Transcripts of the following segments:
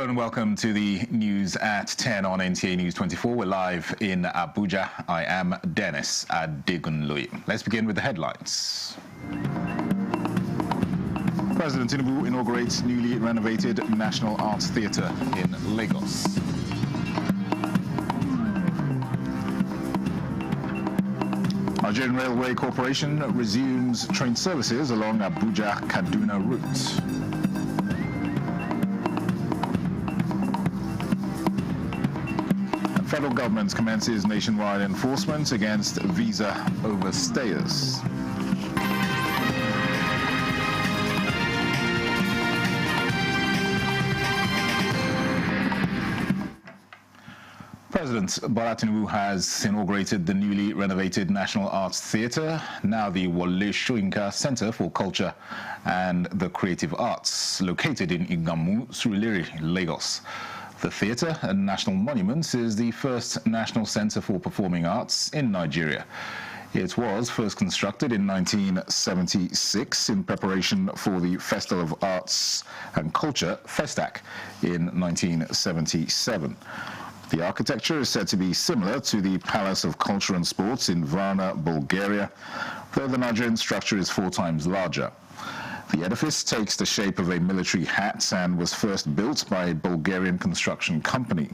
Hello and welcome to the news at 10 on NTA News 24. We're live in Abuja. I am Dennis Adegunloye. Let's begin with the headlines. President Tinubu inaugurates newly renovated National Arts Theatre in Lagos. Nigerian Railway Corporation resumes train services along Abuja-Kaduna route. Federal government commences nationwide enforcement against visa overstayers. President Bola Tinubu has inaugurated the newly renovated National Arts Theatre, now the Wole Soyinka Center for Culture and the Creative Arts, located in Igamu, Surulere, Lagos. The theatre, a national monument, is the first national centre for performing arts in Nigeria. It was first constructed in 1976 in preparation for the Festival of Arts and Culture, Festac, in 1977. The architecture is said to be similar to the Palace of Culture and Sports in Varna, Bulgaria, though the Nigerian structure is 4 times larger. The edifice takes the shape of a military hat and was first built by a Bulgarian construction company.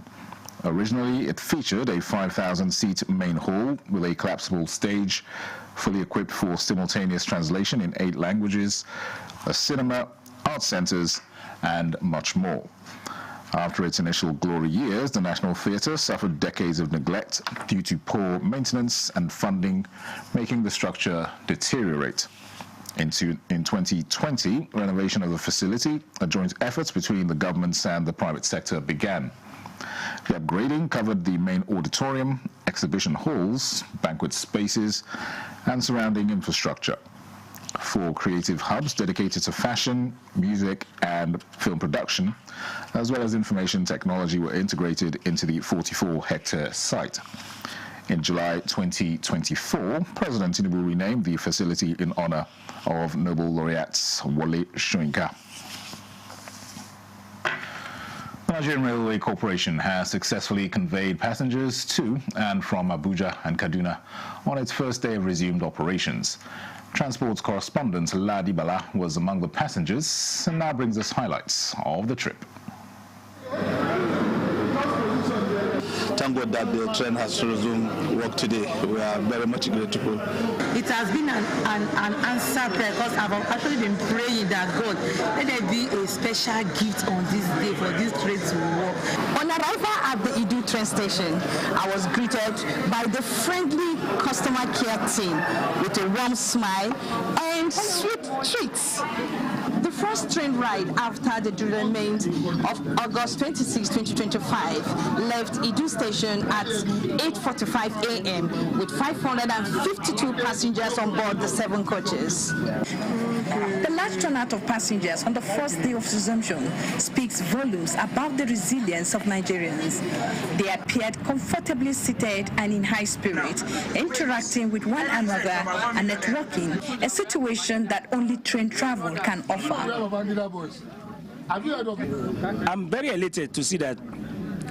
Originally, it featured a 5,000-seat main hall with a collapsible stage, fully equipped for simultaneous translation in 8 languages, a cinema, art centers, and much more. After its initial glory years, the National Theatre suffered decades of neglect due to poor maintenance and funding, making the structure deteriorate. In 2020, renovation of the facility, a joint effort between the governments and the private sector, began. The upgrading covered the main auditorium, exhibition halls, banquet spaces, and surrounding infrastructure. 4 creative hubs dedicated to fashion, music, and film production, as well as information technology, were integrated into the 44-hectare site. In July 2024, President Tinubu renamed the facility in honor of Nobel laureate Wole Soyinka. The Nigerian Railway Corporation has successfully conveyed passengers to and from Abuja and Kaduna on its first day of resumed operations. Transport correspondent Ladi Bala was among the passengers and now brings us highlights of the trip. Thank God that the train has resumed work today. We are very much grateful. It has been an answer prayer, because I've actually been praying that God, let there be a special gift on this day for this train to work. On arrival at the Idu train station, I was greeted by the friendly customer care team with a warm smile and sweet treats. The first train ride after the derailment of August 26, 2025 left Idu station at 8:45 a.m. with 552 passengers on board the 7 coaches. The large turnout of passengers on the first day of resumption speaks volumes about the resilience of Nigerians. They appeared comfortably seated and in high spirits, interacting with one another and networking, a situation that only train travel can offer. I'm very elated to see that,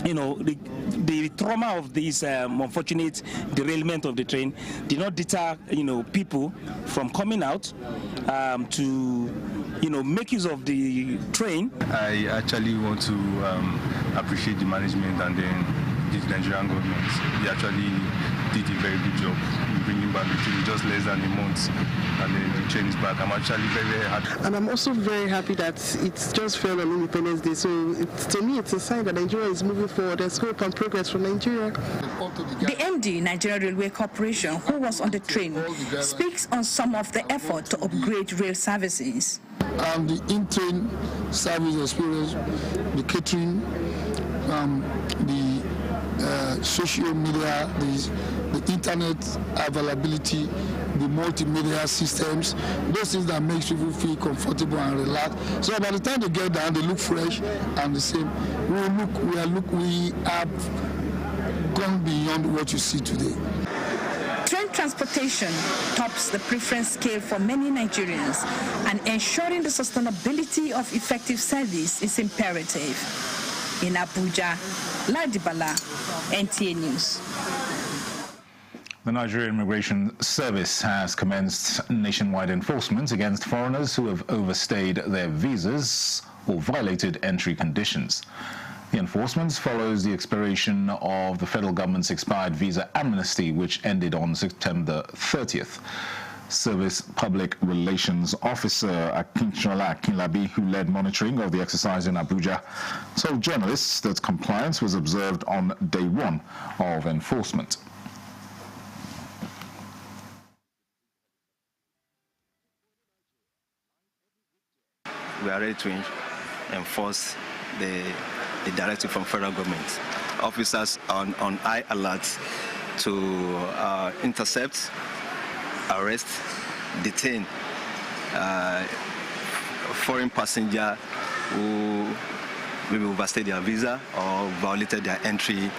you know, the trauma of this unfortunate derailment of the train did not deter, you know, people from coming out to, you know, make use of the train. I actually want to appreciate the management and then the Nigerian government. They actually did a very good job in bringing back the train just less than a month, and then the train is back. I'm actually very, very happy. And I'm also very happy that it just fell on Independence Day. So to me, it's a sign that Nigeria is moving forward. There's hope and progress for Nigeria. The MD, Nigeria Railway Corporation, who was on the train, speaks on some of the effort to upgrade rail services. The in-train service experience, the catering, the social media, the internet availability, the multimedia systems, those things that makes people feel comfortable and relaxed. So by the time they get down, they look fresh and the same. We have gone beyond what you see today. Train transportation tops the preference scale for many Nigerians, and ensuring the sustainability of effective service is imperative. In Abuja, Ladibala, NTA News. The Nigerian Immigration Service has commenced nationwide enforcement against foreigners who have overstayed their visas or violated entry conditions. The enforcement follows the expiration of the federal government's expired visa amnesty, which ended on September 30th. Service Public Relations Officer Akintola Akinlabi, who led monitoring of the exercise in Abuja, told journalists that compliance was observed on day one of enforcement. We are ready to enforce the directive from federal government. Officers on high alert to intercept, arrest, detain foreign passenger who maybe overstayed their visa or violated their entry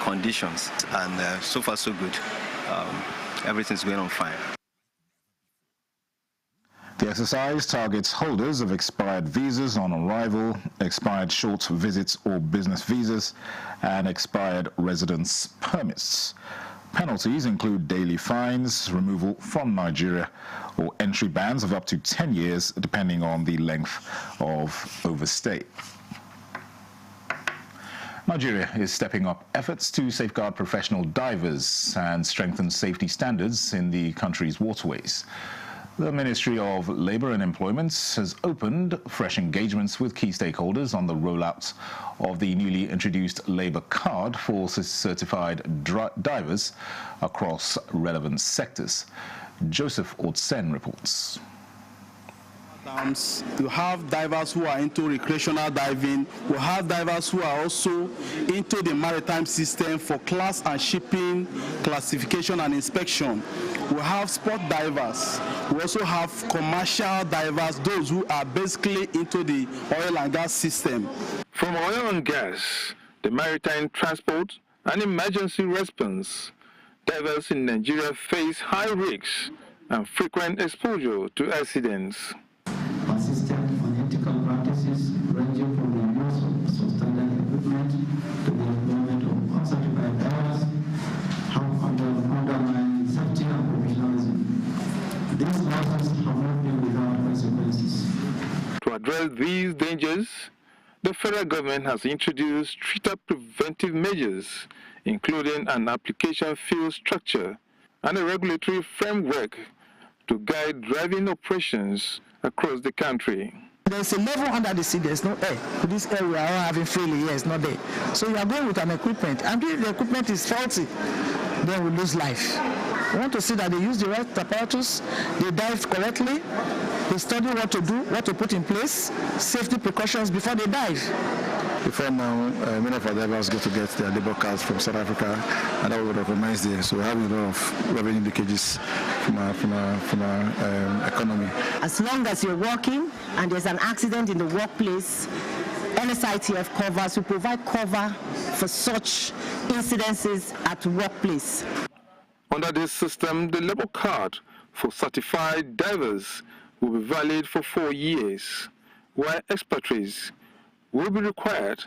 conditions. And so far so good. Everything's going on fine. The exercise targets holders of expired visas on arrival, expired short visits or business visas, and expired residence permits. Penalties include daily fines, removal from Nigeria, or entry bans of up to 10 years, depending on the length of overstay. Nigeria is stepping up efforts to safeguard professional divers and strengthen safety standards in the country's waterways. The Ministry of Labour and Employment has opened fresh engagements with key stakeholders on the rollout of the newly introduced Labour Card for certified divers across relevant sectors. Joseph Otsen reports. You have divers who are into recreational diving. We have divers who are also into the maritime system for class and shipping, classification and inspection. We have sport divers. We also have commercial divers, those who are basically into the oil and gas system. From oil and gas, the maritime transport and emergency response, divers in Nigeria face high risks and frequent exposure to accidents. Persistent unethical practices ranging from the use of substandard equipment to the employment of uncertified divers have undermined safety and professionalism. These losses have not been without consequences. To address these dangers, the federal government has introduced stricter preventive measures, including an application field structure and a regulatory framework to guide driving operations across the country. There's a level under the sea, there's no air. This air we are having freely here is not there. So you are going with an equipment, and if the equipment is faulty, then we lose life. We want to see that they use the right apparatus, they dive correctly, they study what to do, what to put in place, safety precautions before they dive. Before now, many of our divers get their labor cards from South Africa, and that would recognize them. So we have a lot of revenue leakages from our economy. As long as you're working and there's an accident in the workplace, NSITF covers will provide cover for such incidences at workplace. Under this system, the labor card for certified divers will be valid for 4 years, while expatriates will be required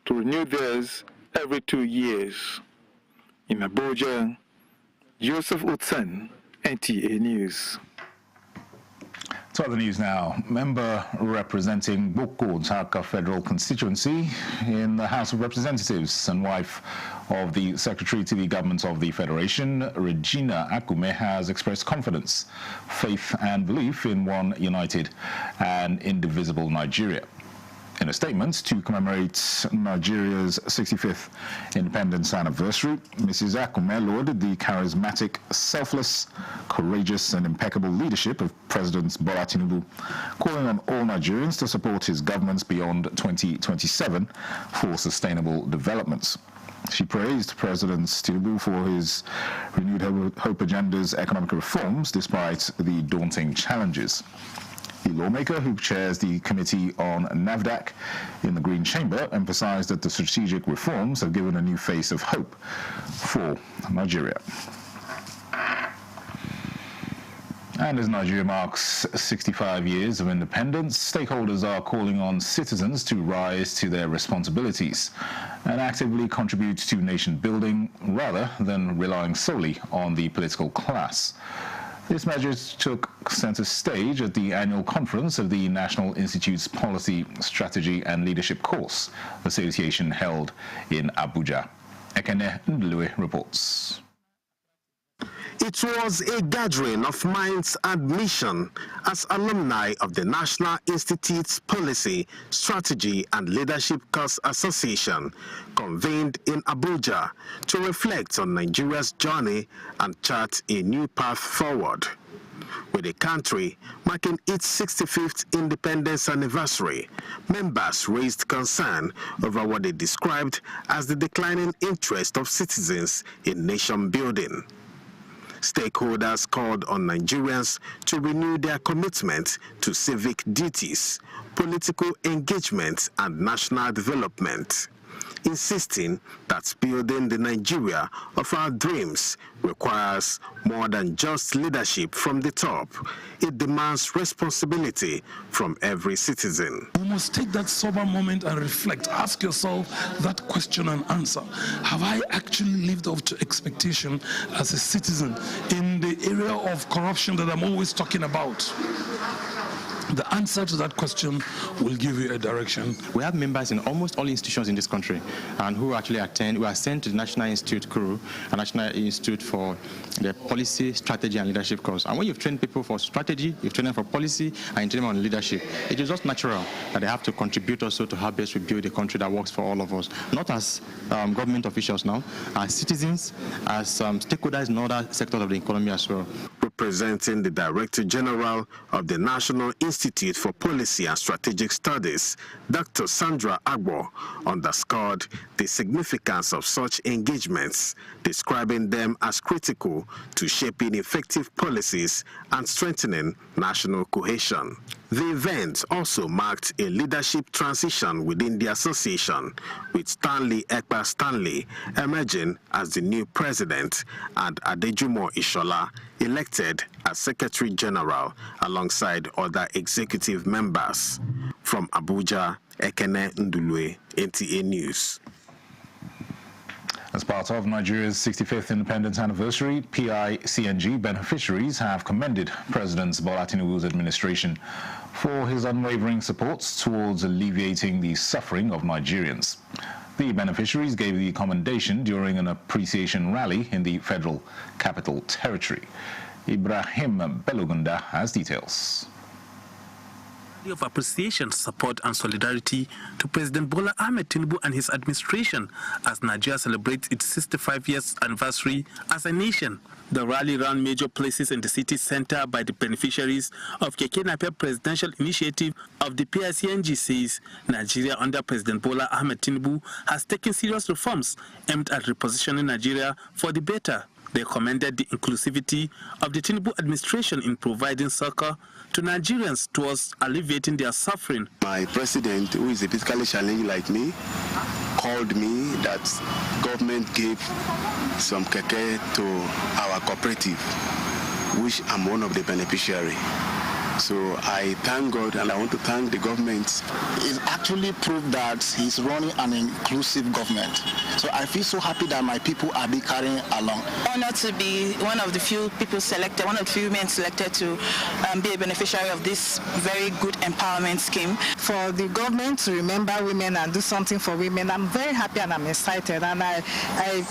to renew theirs every 2 years. In Abuja, Joseph Otsen, NTA News. To other news now. Member representing Boko Taka Federal Constituency in the House of Representatives and wife of the Secretary to the Government of the Federation, Regina Akume, has expressed confidence, faith and belief in one united and indivisible Nigeria. In a statement to commemorate Nigeria's 65th independence anniversary, Mrs. Akume lauded the charismatic, selfless, courageous and impeccable leadership of President Bola Tinubu, calling on all Nigerians to support his governments beyond 2027 for sustainable development. She praised President Tinubu for his renewed hope agenda's economic reforms despite the daunting challenges. The lawmaker who chairs the Committee on NAFDAC in the Green Chamber emphasized that the strategic reforms have given a new face of hope for Nigeria. And as Nigeria marks 65 years of independence, stakeholders are calling on citizens to rise to their responsibilities and actively contribute to nation building rather than relying solely on the political class. This message took center stage at the annual conference of the National Institute's Policy, Strategy and Leadership Course Association held in Abuja. Ekene Ndulue reports. It was a gathering of minds and mission as alumni of the National Institute's Policy, Strategy and Leadership Course Association convened in Abuja to reflect on Nigeria's journey and chart a new path forward. With the country marking its 65th independence anniversary, members raised concern over what they described as the declining interest of citizens in nation building. Stakeholders called on Nigerians to renew their commitment to civic duties, political engagement, and national development, insisting that building the Nigeria of our dreams requires more than just leadership from the top. It demands responsibility from every citizen. You must take that sober moment and reflect. Ask yourself that question and answer. Have I actually lived up to expectation as a citizen in the area of corruption that I'm always talking about? The answer to that question will give you a direction. We have members in almost all institutions in this country and who actually attend, we are sent to the National Institute crew, a National Institute for the Policy, Strategy and Leadership course. And when you've trained people for strategy, you've trained them for policy, and you train them on leadership, it is just natural that they have to contribute also to how best we build a country that works for all of us. Not as government officials now, as citizens, as stakeholders in other sectors of the economy as well. Representing the Director General of the National Institute for Policy and Strategic Studies, Dr. Sandra Agbo underscored the significance of such engagements, describing them as critical to shaping effective policies and strengthening national cohesion. The event also marked a leadership transition within the association, with Stanley Ekpa Stanley emerging as the new president and Adejumo Ishola elected as Secretary General alongside other executive members. From Abuja, Ekene Ndulue, NTA News. As part of Nigeria's 65th independence anniversary, PICNG beneficiaries have commended President Bola Tinubu's administration for his unwavering support towards alleviating the suffering of Nigerians. The beneficiaries gave the commendation during an appreciation rally in the Federal Capital Territory. Ibrahim Belogunda has details. Of appreciation, support and solidarity to President Bola Ahmed Tinubu and his administration as Nigeria celebrates its 65 years anniversary as a nation. The rally ran major places in the city center by the beneficiaries of Keke Napep presidential initiative of the PICNG says Nigeria under President Bola Ahmed Tinubu has taken serious reforms aimed at repositioning Nigeria for the better. They commended the inclusivity of the Tinubu administration in providing succor to Nigerians towards alleviating their suffering. My president, who is a physically challenged like me, called me that government gave some keke to our cooperative, which I'm one of the beneficiaries. So I thank God and I want to thank the government. It actually proved that he's running an inclusive government. So I feel so happy that my people are being carried along. Honored to be one of the few people selected, one of the few women selected to be a beneficiary of this very good empowerment scheme. For the government to remember women and do something for women, I'm very happy and I'm excited, and I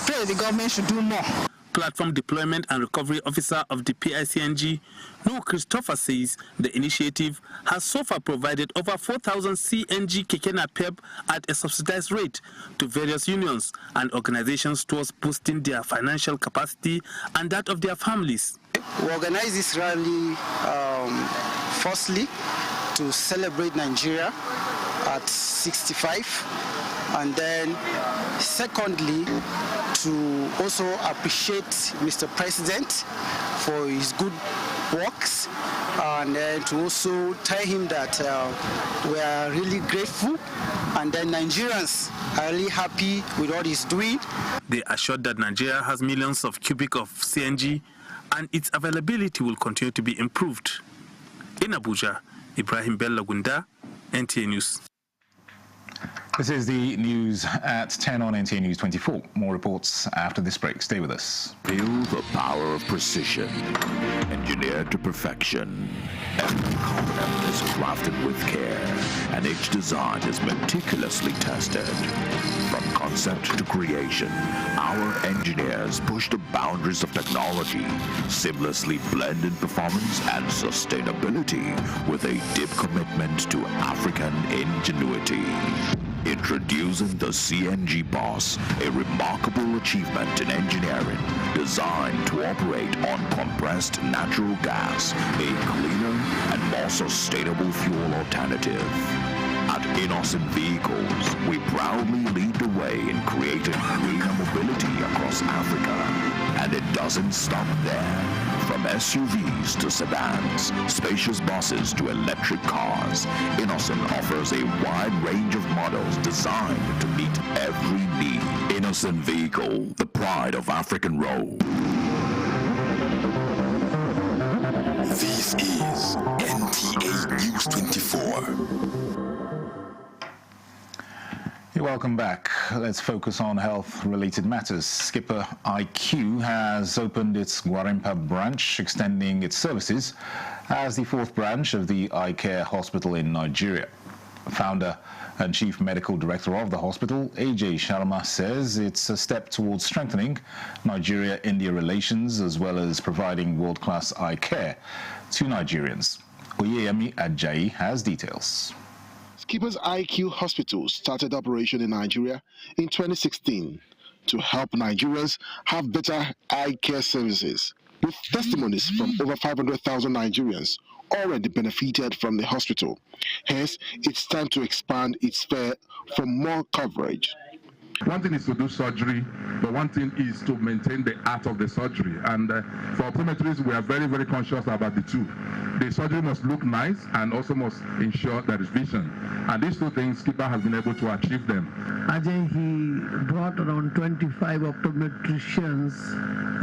pray the government should do more. Platform Deployment and Recovery Officer of the PICNG, Noah Christopher, says the initiative has so far provided over 4,000 CNG Keke Napep at a subsidized rate to various unions and organizations towards boosting their financial capacity and that of their families. We organize this rally firstly to celebrate Nigeria at 65, and then secondly to also appreciate Mr. President for his good works, and then to also tell him that we are really grateful, and then Nigerians are really happy with what he's doing. They assured that Nigeria has millions of cubic of CNG and its availability will continue to be improved. In Abuja, Ibrahim Bello Gunda, NTA News. This is the news at 10 on NTA News 24. More reports after this break. Stay with us. Feel the power of precision, engineered to perfection. Every component is crafted with care, and each design is meticulously tested. From concept to creation, our engineers push the boundaries of technology, seamlessly blending performance and sustainability with a deep commitment to African ingenuity. Introducing the CNG Boss, a remarkable achievement in engineering designed to operate on compressed natural gas, a cleaner and more sustainable fuel alternative. At Innocent Vehicles, we proudly lead the way in creating greener mobility across Africa. And it doesn't stop there. From SUVs to sedans, spacious buses to electric cars, Innocent offers a wide range of models designed to meet every need. Innocent Vehicle, the pride of African road. This is NTA News 24. Welcome back. Let's focus on health-related matters. Skipper IQ has opened its Gwarimpa branch, extending its services as the fourth branch of the Eye Care Hospital in Nigeria. Founder and Chief Medical Director of the hospital, AJ Sharma, says it's a step towards strengthening Nigeria-India relations as well as providing world-class eye care to Nigerians. Oyeyemi Ajayi has details. Skipper's IQ Hospital started operation in Nigeria in 2016 to help Nigerians have better eye care services, with testimonies from over 500,000 Nigerians already benefited from the hospital. Hence, it's time to expand its sphere for more coverage. One thing is to do surgery, but one thing is to maintain the art of the surgery. And for optometrists, we are very, very conscious about the two. The surgery must look nice and also must ensure there is vision. And these two things, Skipper has been able to achieve them. Ajay, he brought around 25 optometricians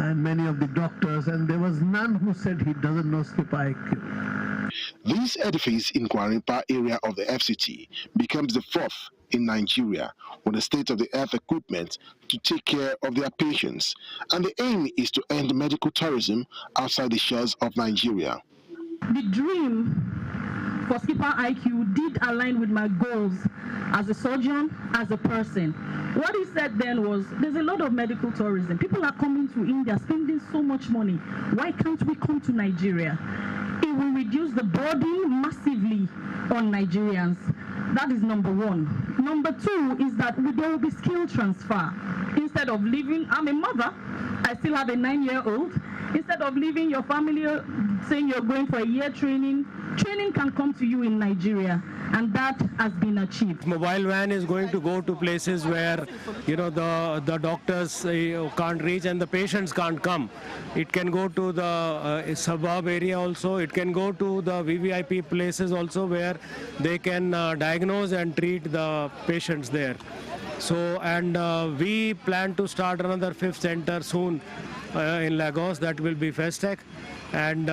and many of the doctors, and there was none who said he doesn't know Skipper IQ. This edifice in Gwarimpa area of the FCT becomes the fourth in Nigeria with the state-of-the-art equipment to take care of their patients. And the aim is to end medical tourism outside the shores of Nigeria. The dream for Skipper IQ did align with my goals as a surgeon, as a person. What he said then was, there's a lot of medical tourism. People are coming to India, spending so much money. Why can't we come to Nigeria? It will reduce the burden massively on Nigerians. That is number one. Number two is that there will be skill transfer. Instead of leaving, I'm a mother, I still have a 9-year-old. Instead of leaving your family saying you're going for a year training, training can come to you in Nigeria, and that has been achieved. Mobile van is going to go to places where, you know, the doctors can't reach and the patients can't come. It can go to the suburb area also. It can go to the VVIP places also where they can diagnose and treat the patients there. So, and we plan to start another 5th center soon in Lagos. That will be Festec. And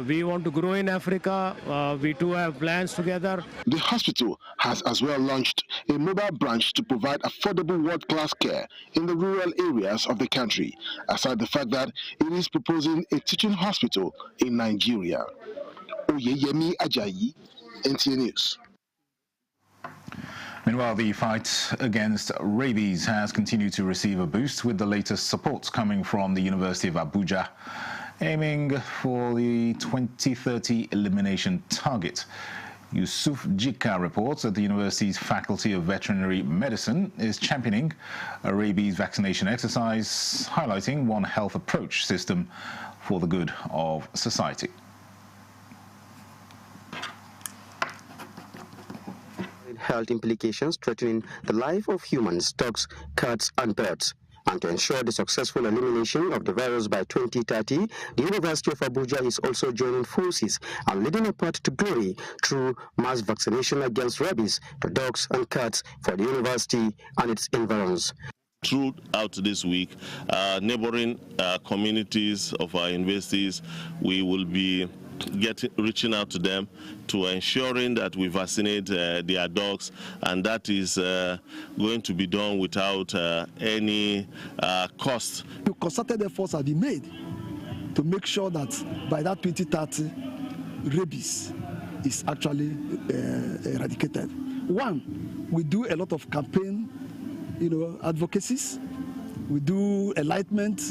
we want to grow in Africa. We too have plans together. The hospital has as well launched a mobile branch to provide affordable world-class care in the rural areas of the country, aside the fact that it is proposing a teaching hospital in Nigeria. Oyeyemi Ajayi, NTA News. Meanwhile, the fight against rabies has continued to receive a boost, with the latest support coming from the University of Abuja, aiming for the 2030 elimination target. Yusuf Jika reports that the university's Faculty of Veterinary Medicine is championing a rabies vaccination exercise, highlighting One Health approach system for the good of society. Health implications threatening the life of humans, dogs, cats, and birds. And to ensure the successful elimination of the virus by 2030, the University of Abuja is also joining forces and leading a path to glory through mass vaccination against rabies to dogs and cats for the university and its environs. Throughout this week, neighboring communities of our universities, we will be reaching out to them to ensuring that we vaccinate their dogs, and that is going to be done without any cost. Concerted efforts have been made to make sure that by that 2030, rabies is actually eradicated. One, we do a lot of campaign, advocacies. We do enlightenment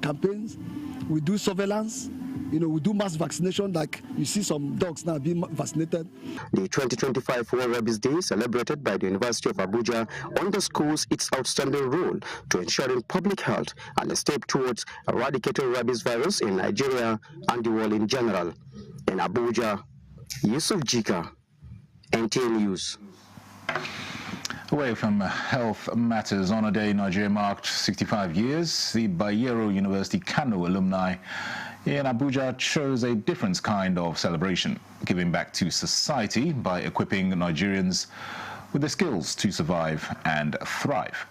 campaigns. We do surveillance. We do mass vaccination, like you see some dogs now being vaccinated. The 2025 World Rabies Day, celebrated by the University of Abuja, underscores its outstanding role to ensuring public health and a step towards eradicating rabies virus in Nigeria and the world in general. In Abuja, Yusuf Jika, NTA News. Away from health matters, on a day Nigeria marked 65 years, the Bayero University Kano alumni in Abuja chose a different kind of celebration, giving back to society by equipping Nigerians with the skills to survive and thrive.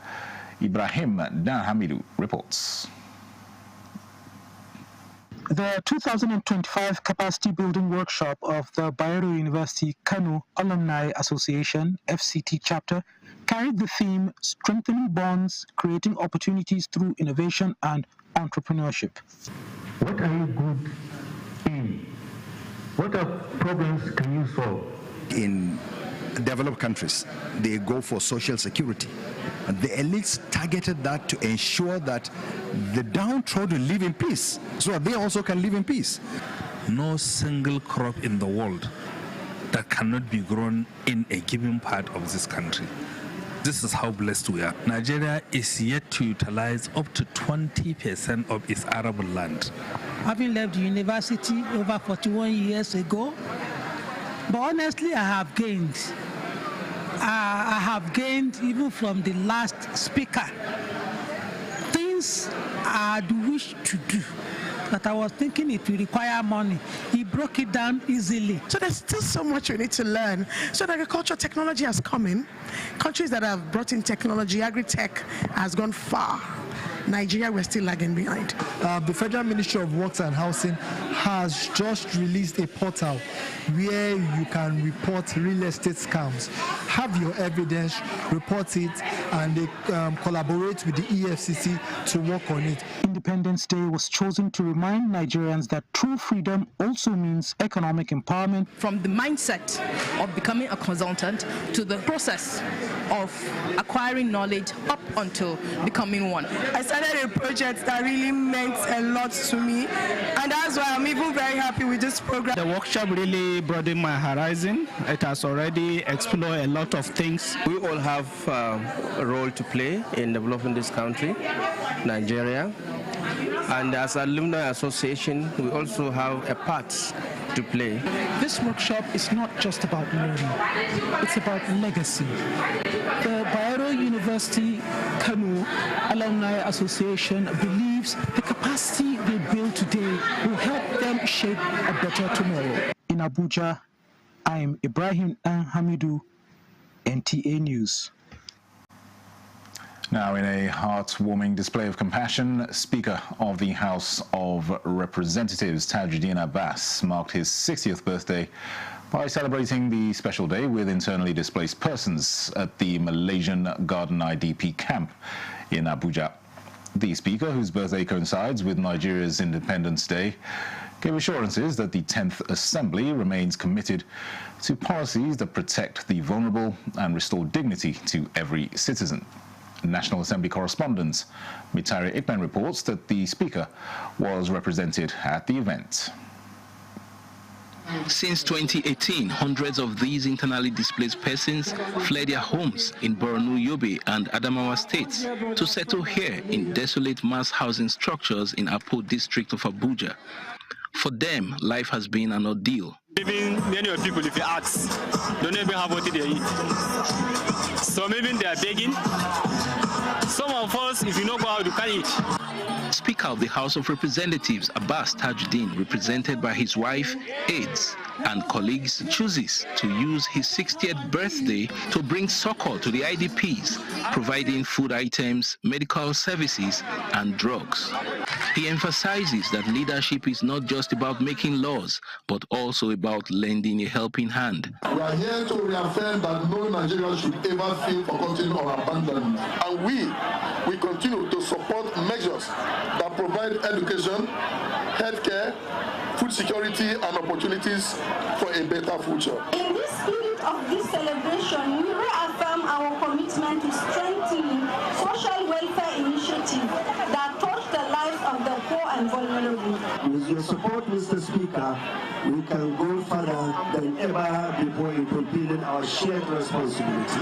Ibrahim Hamidu reports. The 2025 Capacity Building Workshop of the Bayero University Kano Alumni Association, FCT chapter, carried the theme Strengthening Bonds, Creating Opportunities Through Innovation and Entrepreneurship. What are you good in? What are problems can you solve? In developed countries, they go for social security. And the elites targeted that to ensure that the downtrodden live in peace, so that they also can live in peace. No single crop in the world that cannot be grown in a given part of this country. This is how blessed we are. Nigeria is yet to utilize up to 20% of its arable land. Having left the university over 41 years ago, but honestly, I have gained. I have gained even from the last speaker. Things I do wish to do that I was thinking it will require money. He broke it down easily. So there's still so much we need to learn. So the agricultural technology has come in. Countries that have brought in technology, agri-tech has gone far. Nigeria, we're still lagging behind. The Federal Ministry of Works and Housing has just released a portal where you can report real estate scams. Have your evidence, report it, and they collaborate with the EFCC to work on it. Independence Day was chosen to remind Nigerians that true freedom also means economic empowerment. From the mindset of becoming a consultant to the process of acquiring knowledge up until becoming one. I started a project that really meant a lot to me, and that's why I'm even very happy with this program. The workshop really broadened my horizon. It has already explored a lot of things. We all have a role to play in developing this country, Nigeria. And as an alumni association, we also have a part to play. This workshop is not just about learning, it's about legacy. The Bayero University Kano Alumni Association believes the capacity they build today will help them shape a better tomorrow. In Abuja, I am Ibrahim Hamidu, NTA News. Now, in a heartwarming display of compassion, Speaker of the House of Representatives Tajuddin Abbas marked his 60th birthday by celebrating the special day with internally displaced persons at the Malaysian Garden IDP camp in Abuja. The Speaker, whose birthday coincides with Nigeria's Independence Day, gave assurances that the 10th Assembly remains committed to policies that protect the vulnerable and restore dignity to every citizen. National Assembly correspondent Mitari Ikman reports that the Speaker was represented at the event. Since 2018, hundreds of these internally displaced persons fled their homes in Borno, Yobe and Adamawa states to settle here in desolate mass housing structures in Apo district of Abuja. For them, life has been an ordeal. Even many of people, if you ask, don't even have what they eat. Some even they are begging. Some of us, if you know go out, you can't eat. Speaker of the House of Representatives, Abbas Tajuddin, represented by his wife, aides, and colleagues chooses to use his 60th birthday to bring succor to the IDPs, providing food items, medical services, and drugs. He emphasizes that leadership is not just about making laws, but also about lending a helping hand. We are here to reaffirm that no Nigerian should ever feel forgotten or abandoned. And we continue to support measures that provide education, healthcare, food security, and opportunities for a better future. In this spirit of this celebration, we reaffirm our commitment to strengthening social welfare initiatives that touch the lives of the poor and vulnerable. With your support, Mr. Speaker, we can go further than ever before in fulfilling our shared responsibility.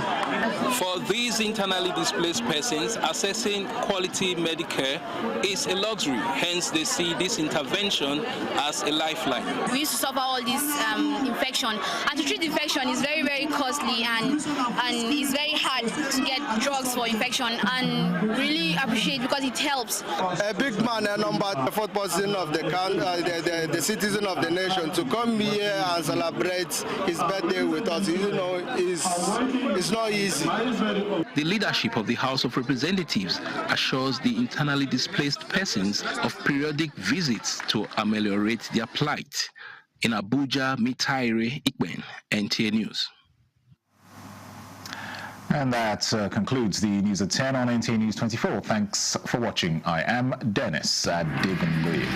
For these internally displaced persons, accessing quality Medicare is a luxury. Hence, they see this intervention as a lifeline. We used to suffer all this infection, and to treat infection is very, very costly, and it's very hard to get drugs for infection, and really appreciate because it helps. A big man, a number 4th person of the citizen of the nation, to come here and celebrate his birthday with us, it's not easy. The leadership of the House of Representatives assures the internally displaced persons of periodic visits to ameliorate their plight. In Abuja, Mitaire Ikben, NTA News. And that concludes the news at 10 on NTA News 24. Thanks for watching. I am Dennis Adigunle.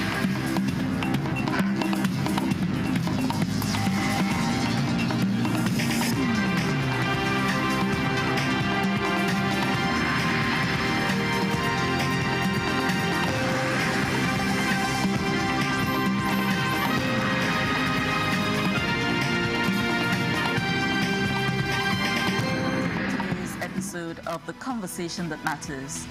Of The Conversation That Matters.